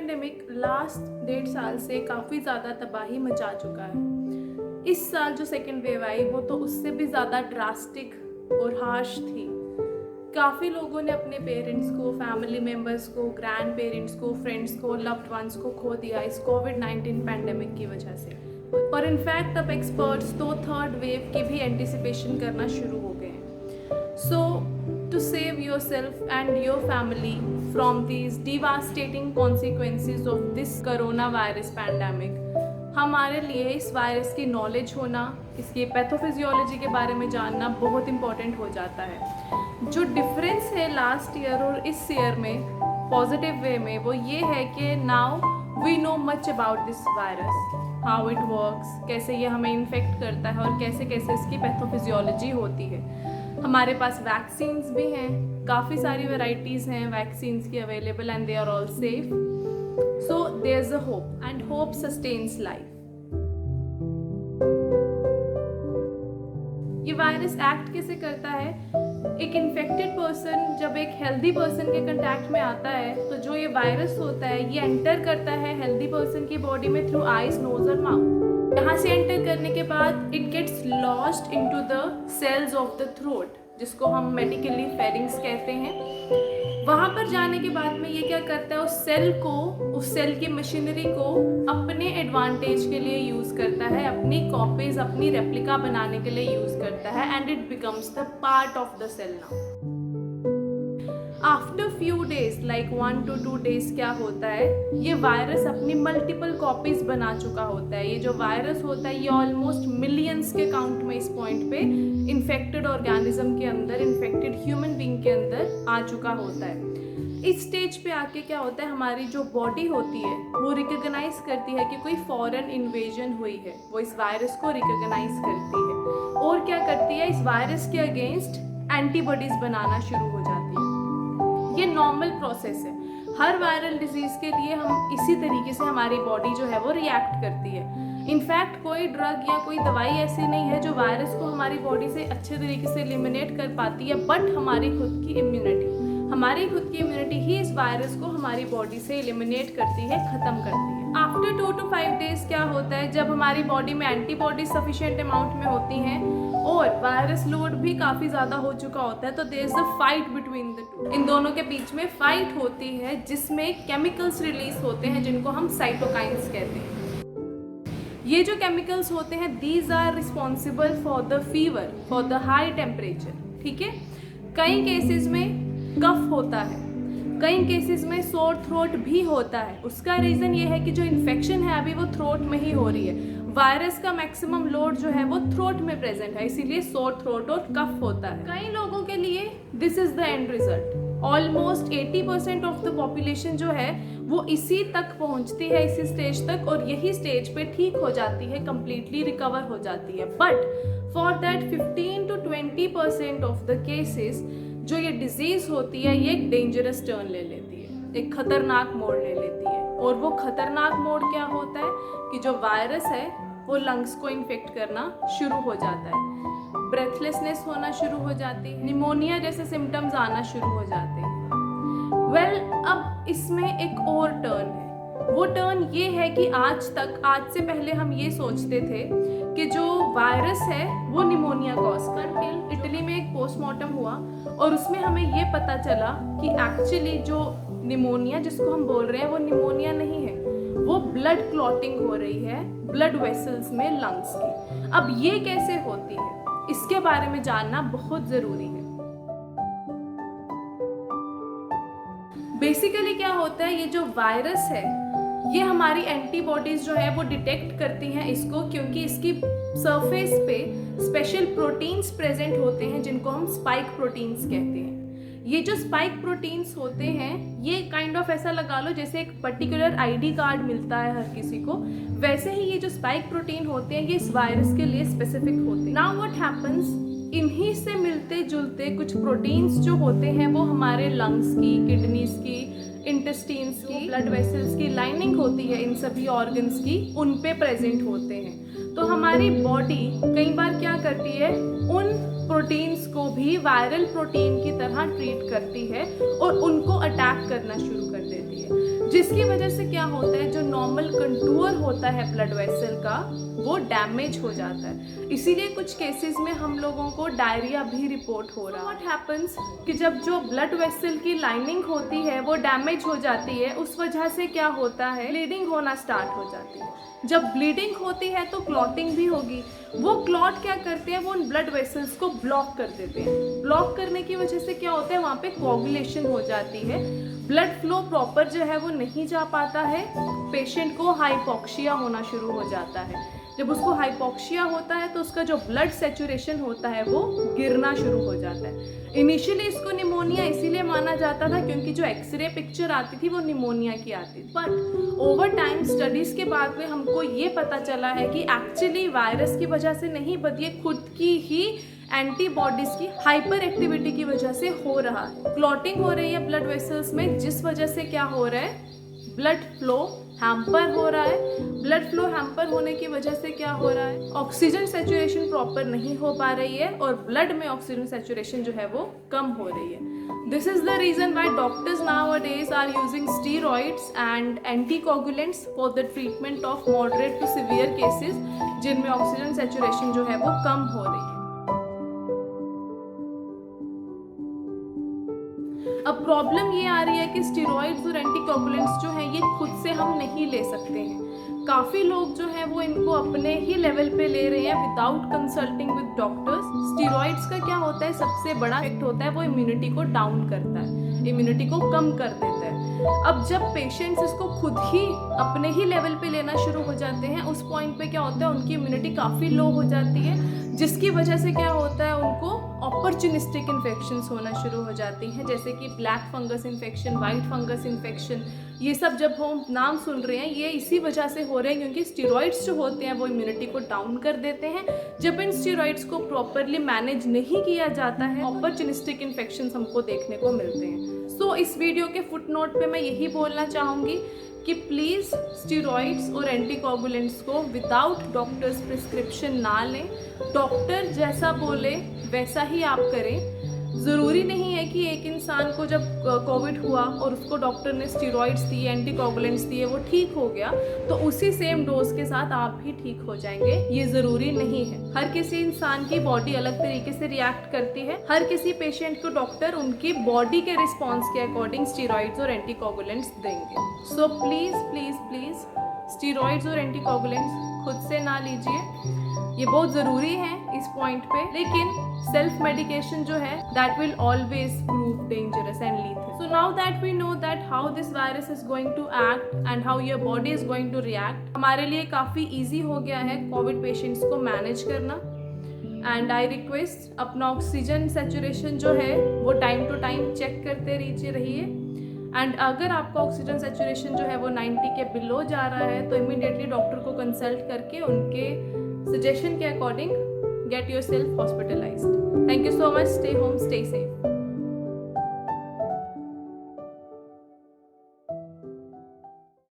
Pandemic last 1.5 साल से काफ़ी ज़्यादा तबाही मचा चुका है। इस साल जो सेकेंड वेव आई वो तो उससे भी ज़्यादा ड्रास्टिक और हार्श थी। काफ़ी लोगों ने अपने पेरेंट्स को, फैमिली मेम्बर्स को, ग्रैंड पेरेंट्स को, फ्रेंड्स को, लव्ड वंस को खो दिया इस कोविड-19 पैंडेमिक की वजह से। और इनफैक्ट अब एक्सपर्ट्स तो थर्ड वेव की भी एंटिसिपेशन करना शुरू हो गए हैं। So to save yourself and your family from these devastating consequences of this corona virus pandemic, हमारे लिए इस वायरस की नॉलेज होना, इसकी पैथोफिजियोलॉजी के बारे में जानना बहुत इम्पॉर्टेंट हो जाता है। जो डिफरेंस है लास्ट ईयर और इस ईयर में पॉजिटिव वे में वो ये है कि now we know much about this virus, how it works, कैसे ये हमें इन्फेक्ट करता है और कैसे कैसे इसकी पैथोफिजियोलॉजी होती है। हमारे पास वैक्सीन्स भी हैं, काफ़ी सारी वेराइटीज़ हैं वैक्सीन्स की available and they are all safe. So there is a hope and hope sustains life. ये वायरस एक्ट कैसे करता है? एक इन्फेक्टेड पर्सन जब एक हेल्दी पर्सन के कंटैक्ट में आता है तो जो ये वायरस होता है ये एंटर करता है हेल्दी पर्सन की बॉडी में थ्रू आईज, नोज और माउथ। यहाँ से एंटर करने के बाद it gets lost into the cells of the throat, जिसको हम मेडिकली फेरिंग्स कहते हैं। वहाँ पर जाने के बाद में ये क्या करता है, उस सेल की मशीनरी को अपने एडवांटेज के लिए यूज़ करता है, अपनी कॉपीज, अपनी रेप्लिका बनाने के लिए यूज़ करता है and it becomes the part of the cell now. After few days like 1 to 2 days क्या होता है, ये वायरस अपनी मल्टीपल कॉपीज बना चुका होता है। ये जो वायरस होता है ये ऑलमोस्ट मिलियंस के काउंट में इस पॉइंट पे इन्फेक्टेड ऑर्गेनिज्म के अंदर, इन्फेक्टेड ह्यूमन बीइंग के अंदर आ चुका होता है। इस स्टेज पे आके क्या होता है, हमारी जो बॉडी होती है वो रिकॉग्नाइज करती है कि कोई फॉरेन इन्वेजन हुई है, वो इस वायरस को रिकॉग्नाइज करती है और क्या करती है, इस वायरस के अगेंस्ट एंटीबॉडीज बनाना शुरू हो जाती है। ये नॉर्मल प्रोसेस है, हर वायरल डिजीज के लिए हम इसी तरीके से हमारी बॉडी जो है वो रिएक्ट करती है। इनफैक्ट कोई ड्रग या कोई दवाई ऐसी नहीं है जो वायरस को हमारी बॉडी से अच्छे तरीके से एलिमिनेट कर पाती है, बट हमारी खुद की इम्यूनिटी ही इस वायरस को हमारी बॉडी से एलिमिनेट करती है, ख़त्म करती है। आफ्टर 2 to 5 days क्या होता है, जब हमारी बॉडी में एंटीबॉडीज सफिशिएंट अमाउंट में होती हैं और वायरस लोड भी काफ़ी ज़्यादा हो चुका होता है, तो there is a fight between the two. इन दोनों के बीच में फाइट होती है जिसमें केमिकल्स रिलीज होते हैं जिनको हम साइटोकाइन्स कहते हैं। ये जो केमिकल्स होते हैं these are responsible for the fever, for the high temperature. ठीक है, कई केसेस में कफ होता है, कई केसेस में सोर थ्रोट भी होता है। उसका रीज़न ये है कि जो इन्फेक्शन है अभी वो थ्रोट में ही हो रही है। वायरस का मैक्सिमम लोड जो है वो थ्रोट में प्रेजेंट है, इसीलिए सोर थ्रोट और कफ होता है। कई लोगों के लिए this is the end result. Almost 80% of the population जो है वो इसी तक पहुंचती है, इसी स्टेज तक, और यही स्टेज पे ठीक हो जाती है, कंप्लीटली रिकवर हो जाती है। But for that 15 to 20% of the cases जो ये डिजीज होती है ये एक डेंजरस टर्न ले लेती है, एक खतरनाक मोड़ ले लेती है। और वो खतरनाक मोड़ क्या होता है कि जो वायरस है वो लंग्स को इन्फेक्ट करना शुरू हो जाता है, ब्रेथलेसनेस होना शुरू हो जाती है, निमोनिया जैसे सिम्टम्स आना शुरू हो जाते हैं। अब इसमें एक और टर्न है। वो टर्न ये है कि आज से पहले हम ये सोचते थे कि जो वायरस है वो निमोनिया कॉज करता है। इटली में एक पोस्टमार्टम हुआ और उसमें हमें ये पता चला कि एक्चुअली जो निमोनिया जिसको हम बोल रहे हैं वो निमोनिया नहीं है, वो ब्लड क्लॉटिंग हो रही है ब्लड वेसल्स में लंग्स की। अब ये कैसे होती है इसके बारे में जानना बहुत ज़रूरी है। बेसिकली क्या होता है, ये जो वायरस है ये हमारी एंटीबॉडीज जो है वो डिटेक्ट करती हैं इसको, क्योंकि इसकी सरफेस पे स्पेशल प्रोटीन्स प्रेजेंट होते हैं जिनको हम स्पाइक प्रोटीन्स कहते हैं। ये जो स्पाइक प्रोटीन्स होते हैं ये काइंड ऑफ ऐसा लगा लो जैसे एक पर्टिकुलर आईडी कार्ड मिलता है हर किसी को, वैसे ही ये जो स्पाइक प्रोटीन होते हैं ये इस वायरस के लिए स्पेसिफिक होते हैं। नाउ व्हाट हैपन्स, इन्हीं से मिलते जुलते कुछ प्रोटीन्स जो होते हैं वो हमारे लंग्स की, किडनीज की, इंटेस्टाइन्स की, ब्लड वेसल्स की लाइनिंग होती है इन सभी ऑर्गन्स की, उन पे प्रेजेंट होते हैं। तो हमारी बॉडी कई बार क्या करती है, उन प्रोटीन्स को भी वायरल प्रोटीन की तरह ट्रीट करती है और उनको अटैक करना शुरू कर देती है। जिसकी वजह से क्या होता है, जो नॉर्मल कंटूर होता है ब्लड वेसल का वो डैमेज हो जाता है। इसीलिए कुछ केसेस में हम लोगों को डायरिया भी रिपोर्ट हो रहा है। व्हाट हैपन्स कि जब जो ब्लड वेसल की लाइनिंग होती है वो डैमेज हो जाती है, उस वजह से क्या होता है, ब्लीडिंग होना स्टार्ट हो जाती है। जब ब्लीडिंग होती है तो क्लॉटिंग भी होगी। वो क्लॉट क्या करते हैं, वो उन ब्लड वेसल्स को ब्लॉक कर देते हैं। ब्लॉक करने की वजह से क्या होता है, वहाँ पे कोगुलेशन हो जाती है, ब्लड फ्लो प्रॉपर जो है वो नहीं जा पाता है, पेशेंट को हाइपोक्सिया होना शुरू हो जाता है। जब उसको हाइपोक्सिया होता है तो उसका जो ब्लड सेचुरेशन होता है वो गिरना शुरू हो जाता है। इनिशियली इसको निमोनिया इसीलिए माना जाता था क्योंकि जो एक्सरे पिक्चर आती थी वो निमोनिया की आती थी, बट ओवर टाइम स्टडीज के बाद में हमको ये पता चला है कि एक्चुअली वायरस की वजह से नहीं, बल्कि ये खुद की ही एंटीबॉडीज की हाइपर एक्टिविटी की वजह से हो रहा है। क्लॉटिंग हो रही है ब्लड वेसल्स में, जिस वजह से क्या हो रहा है, ब्लड फ्लो हैम्पर हो रहा है। ब्लड फ्लो हैम्पर होने की वजह से क्या हो रहा है, ऑक्सीजन सेचुरेशन प्रॉपर नहीं हो पा रही है और ब्लड में ऑक्सीजन सेचुरेशन जो है वो कम हो रही है। This is the reason why doctors nowadays are using steroids and anticoagulants for the treatment of moderate to severe cases जिनमें ऑक्सीजन सेचुरेशन जो है वो कम हो रही है। अब प्रॉब्लम ये आ रही है कि स्टेरॉइड्स और एंटीकोगुलेंट्स जो हैं ये खुद से हम नहीं ले सकते हैं। काफ़ी लोग जो हैं वो इनको अपने ही लेवल पे ले रहे हैं without consulting with doctors. Steroids का क्या होता है, सबसे बड़ा इफेक्ट होता है वो इम्यूनिटी को डाउन करता है, इम्यूनिटी को कम कर देता है। अब जब पेशेंट्स इसको खुद ही अपने ही लेवल पे लेना शुरू हो जाते हैं, उस पॉइंट पे क्या होता है, उनकी इम्यूनिटी काफ़ी लो हो जाती है, जिसकी वजह से क्या होता है, उनको अपॉर्चुनिस्टिक इन्फेक्शंस होना शुरू हो जाती हैं, जैसे कि black fungus infection, white fungus infection. ये सब जब हम नाम सुन रहे हैं ये इसी वजह से हो रहे हैं क्योंकि स्टेरॉइड्स जो होते हैं वो इम्यूनिटी को डाउन कर देते हैं। जब इन स्टेरॉइड्स को प्रॉपरली मैनेज नहीं किया जाता है, अपॉर्चुनिस्टिक इन्फेक्शंस हमको देखने को मिलते हैं। सो इस वीडियो के फुटनोट पे मैं यही बोलना चाहूँगी कि प्लीज़ स्टेरॉइड्स और एंटीकोगुलेंट्स को विदाउट डॉक्टर्स प्रिस्क्रिप्शन ना लें। डॉक्टर जैसा बोले वैसा ही आप करें। ज़रूरी नहीं है कि एक इंसान को जब कोविड हुआ और उसको डॉक्टर ने स्टेरॉइड्स दिए, एंटीकोगुलेंट्स दिए, वो ठीक हो गया तो उसी सेम डोज के साथ आप भी ठीक हो जाएंगे, ये ज़रूरी नहीं है। हर किसी इंसान की बॉडी अलग तरीके से रिएक्ट करती है। हर किसी पेशेंट को डॉक्टर उनकी बॉडी के रिस्पॉन्स के अकॉर्डिंग स्टेरॉइड्स और एंटीकोगुलेंट्स देंगे। So please please please steroids और एंटीकोगुलेंट्स खुद से ना लीजिए, ये बहुत ज़रूरी है इस पॉइंट पे, लेकिन सेल्फ मेडिकेशन जो है that will always prove dangerous and lethal. So now that we know that how this virus is going to act and how your body is going to react, हमारे लिए काफ़ी easy हो गया है covid patients को manage करना। And I request अपना oxygen saturation जो है वो टाइम टू टाइम चेक करते रहिए। एंड अगर आपका ऑक्सीजन सेचुरेशन जो है वो 90 के बिलो जा रहा है तो इमीडिएटली डॉक्टर को कंसल्ट करके उनके सजेशन के according get yourself hospitalized. Thank you so much. Stay home, stay safe.